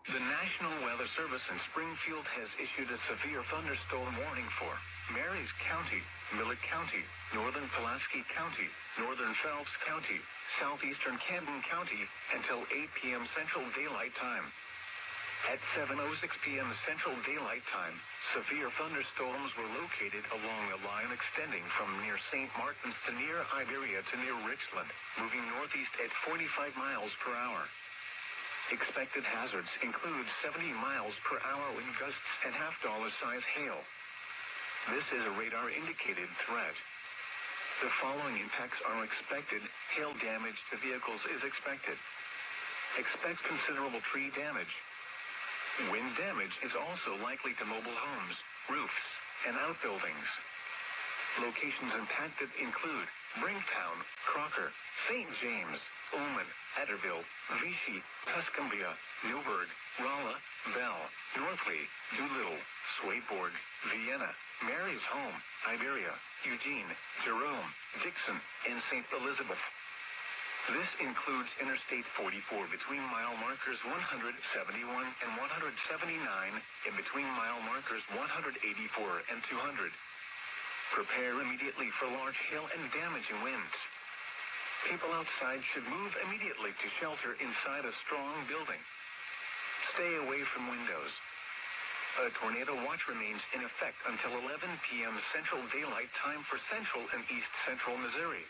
The National Weather Service in Springfield has issued a severe thunderstorm warning for Marys County, Millett County, Northern Pulaski County, Northern Phelps County, Southeastern Camden County, until 8 p.m. Central Daylight Time. At 7:06 p.m. Central Daylight Time, severe thunderstorms were located along a line extending from near St. Martin's to near Iberia to near Richland, moving northeast at 45 miles per hour. Expected hazards include 70 miles per hour wind gusts and half-dollar-size hail. This is a radar-indicated threat. The following impacts are expected. Hail damage to vehicles is expected. Expect considerable tree damage. Wind damage is also likely to mobile homes, roofs, and outbuildings. Locations impacted include Brinktown, Crocker, St. James, Ullman, Etterville, Vichy, Tuscumbia, Newburgh, Rolla, Bell, Northly, Doolittle, Swadeborg, Vienna, Mary's Home, Iberia, Eugene, Jerome, Dixon, and St. Elizabeth. This includes Interstate 44 between mile markers 171 and 179 and between mile markers 184 and 200. Prepare immediately for large hail and damaging winds. People outside should move immediately to shelter inside a strong building. Stay away from windows. A tornado watch remains in effect until 11 p.m. Central Daylight Time for central and east central Missouri.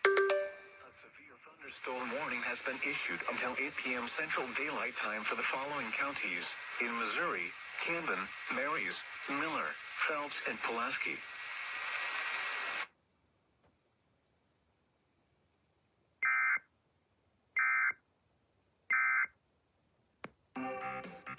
A severe thunderstorm warning has been issued until 8 p.m. Central Daylight Time for the following counties in Missouri: Camden, Marys, Miller, Phelps, and Pulaski.